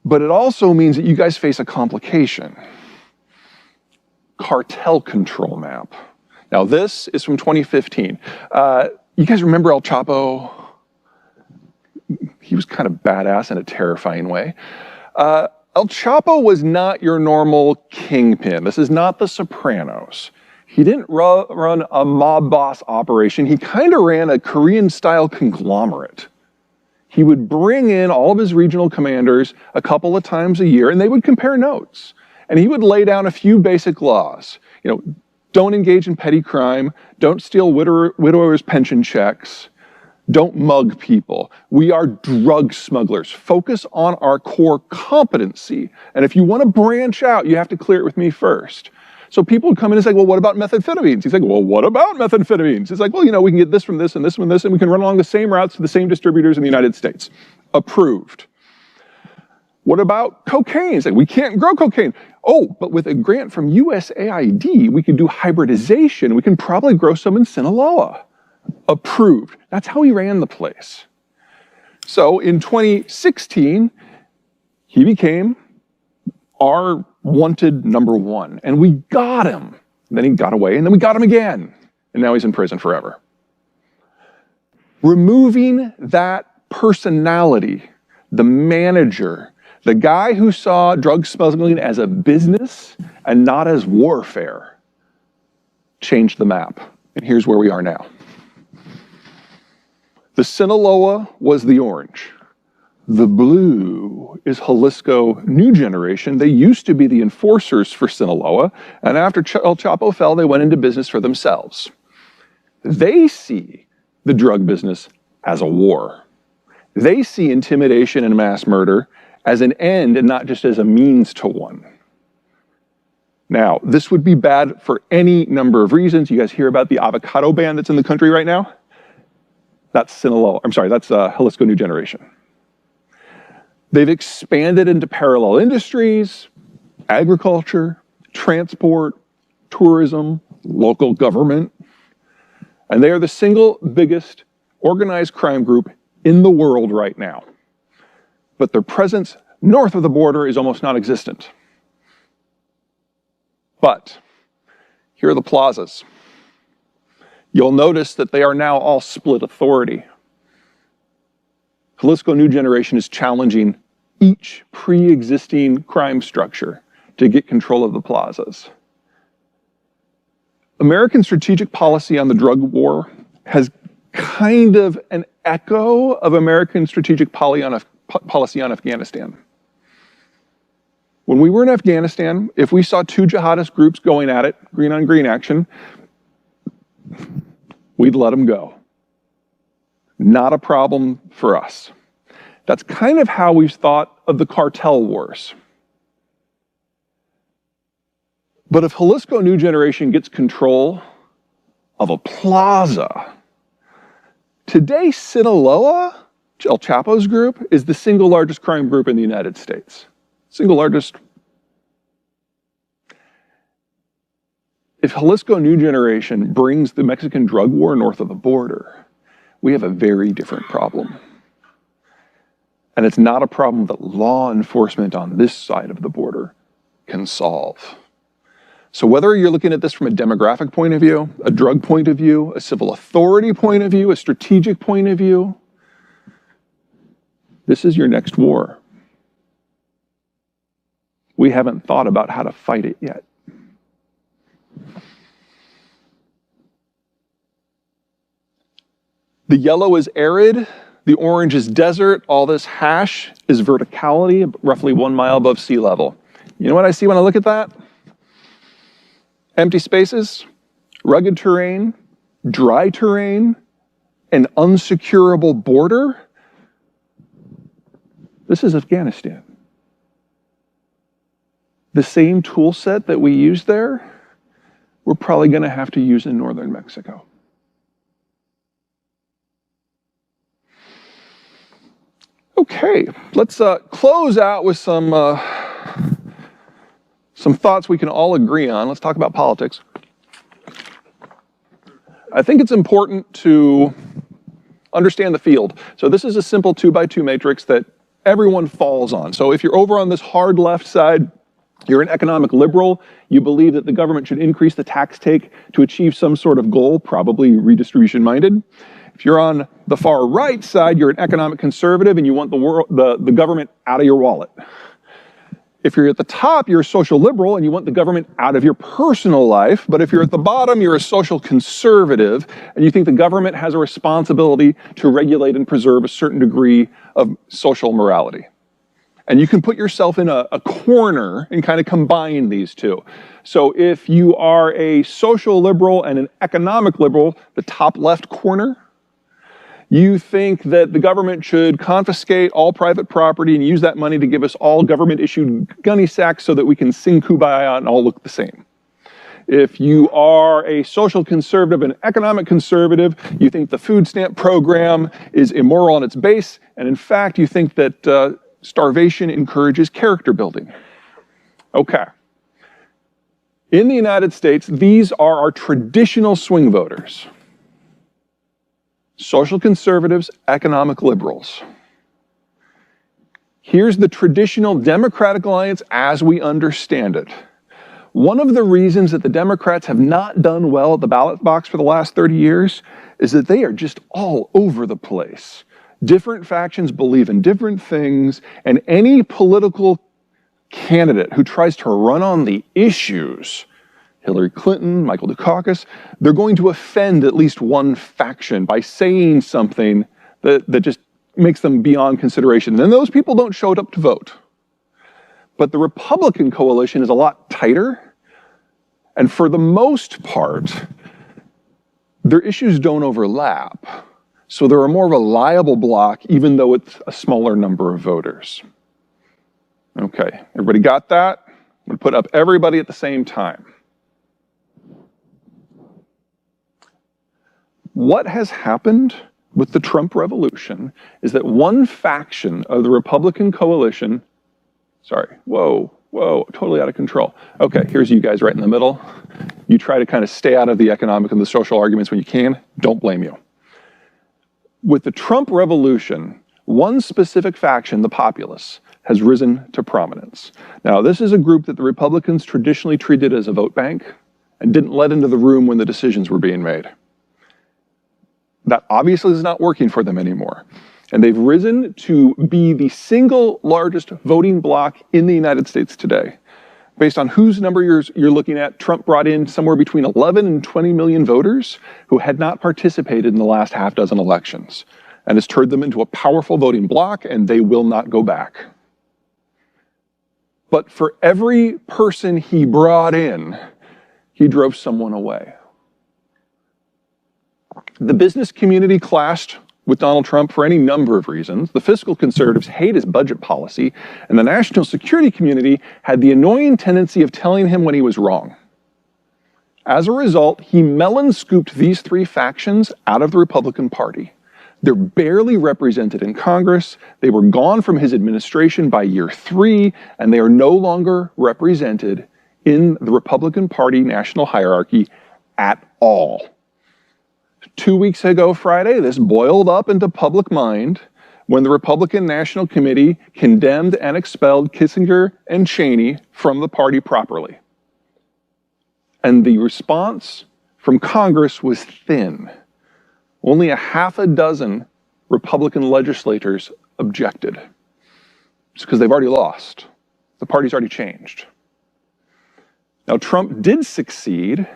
But it also means that you guys face a complication. Cartel control map. Now this is from 2015. You guys remember El Chapo? He was kind of badass in a terrifying way. El Chapo was not your normal kingpin. This is not The Sopranos. He didn't run a mob boss operation. He kind of ran a Korean-style conglomerate. He would bring in all of his regional commanders a couple of times a year, and they would compare notes. And he would lay down a few basic laws. You know, don't engage in petty crime, don't steal widowers' pension checks, don't mug people. We are drug smugglers. Focus on our core competency. And if you want to branch out, you have to clear it with me first. So people would come in and say, well, what about methamphetamines? He's like, well, what about methamphetamines? It's like, well, you know, we can get this from this and this from this, and we can run along the same routes to the same distributors in the United States. Approved. What about cocaine? It's like, we can't grow cocaine. Oh, but with a grant from USAID, we can do hybridization. We can probably grow some in Sinaloa. Approved. That's how he ran the place. So in 2016, he became our wanted #1, and we got him. And then he got away, and then we got him again, and now he's in prison forever. Removing that personality, the manager, the guy who saw drug smuggling as a business and not as warfare, changed the map. And here's where we are now. The Sinaloa was the orange. The blue is Jalisco New Generation. They used to be the enforcers for Sinaloa, and after El Chapo fell, they went into business for themselves. They see the drug business as a war. They see intimidation and mass murder as an end and not just as a means to one. Now, this would be bad for any number of reasons. You guys hear about the avocado ban that's in the country right now? That's Sinaloa, I'm sorry, that's Jalisco New Generation. They've expanded into parallel industries, agriculture, transport, tourism, local government, and they are the single biggest organized crime group in the world right now. But their presence north of the border is almost non-existent. But here are the plazas. You'll notice that they are now all split authority. Jalisco New Generation is challenging each pre-existing crime structure to get control of the plazas. American strategic policy on the drug war has kind of an echo of American strategic policy on Afghanistan. When we were in Afghanistan, if we saw two jihadist groups going at it, green on green action, we'd let them go. Not a problem for us. That's kind of how we've thought of the cartel wars. But if Jalisco New Generation gets control of a plaza, today Sinaloa, El Chapo's group, is the single largest crime group in the United States. Single largest. If Jalisco New Generation brings the Mexican drug war north of the border, we have a very different problem. And it's not a problem that law enforcement on this side of the border can solve. So whether you're looking at this from a demographic point of view, a drug point of view, a civil authority point of view, a strategic point of view, this is your next war. We haven't thought about how to fight it yet. The yellow is arid, the orange is desert, all this hash is verticality, roughly 1 mile above sea level. You know what I see when I look at that? Empty spaces, rugged terrain, dry terrain, an unsecurable border. This is Afghanistan. The same tool set that we use there, we're probably going to have to use in northern Mexico. Okay, let's close out with some thoughts we can all agree on. Let's talk about politics. I think it's important to understand the field. So this is a simple 2x2 matrix that everyone falls on. So if you're over on this hard left side, you're an economic liberal, you believe that the government should increase the tax take to achieve some sort of goal, probably redistribution minded. If you're on the far right side, you're an economic conservative and you want the government out of your wallet. If you're at the top, you're a social liberal and you want the government out of your personal life. But if you're at the bottom, you're a social conservative and you think the government has a responsibility to regulate and preserve a certain degree of social morality. And you can put yourself in a corner and kind of combine these two. So if you are a social liberal and an economic liberal, the top left corner, you think that the government should confiscate all private property and use that money to give us all government-issued gunny sacks so that we can sing Kumbaya and all look the same. If you are a social conservative and economic conservative, you think the food stamp program is immoral on its base, and in fact, you think that starvation encourages character building. Okay. In the United States, these are our traditional swing voters. Social conservatives, economic liberals. Here's the traditional Democratic Alliance as we understand it. One of the reasons that the Democrats have not done well at the ballot box for the last 30 years is that they are just all over the place. Different factions believe in different things, and any political candidate who tries to run on the issues, Hillary Clinton, Michael Dukakis, they're going to offend at least one faction by saying something that just makes them beyond consideration. And then those people don't show up to vote. But the Republican coalition is a lot tighter, and for the most part, their issues don't overlap. So they're a more reliable bloc, even though it's a smaller number of voters. Okay, everybody got that? I'm gonna put up everybody at the same time. What has happened with the Trump revolution is that one faction of the Republican coalition, whoa, totally out of control. Okay, here's you guys right in the middle. You try to kind of stay out of the economic and the social arguments when you can. Don't blame you. With the Trump revolution, one specific faction, the populists, has risen to prominence. Now, this is a group that the Republicans traditionally treated as a vote bank and didn't let into the room when the decisions were being made. That obviously is not working for them anymore. And they've risen to be the single largest voting bloc in the United States today. Based on whose number you're looking at, Trump brought in somewhere between 11 and 20 million voters who had not participated in the last half dozen elections, and has turned them into a powerful voting bloc, and they will not go back. But for every person he brought in, he drove someone away. The business community clashed with Donald Trump for any number of reasons. The fiscal conservatives hate his budget policy, and the national security community had the annoying tendency of telling him when he was wrong. As a result, he melon-scooped these three factions out of the Republican Party. They're barely represented in Congress, they were gone from his administration by year 3, and they are no longer represented in the Republican Party national hierarchy at all. 2 weeks ago Friday, this boiled up into public mind when the Republican National Committee condemned and expelled Kissinger and Cheney from the party properly. And the response from Congress was thin. Only a half a dozen Republican legislators objected. It's because they've already lost. The party's already changed. Now, Trump did succeed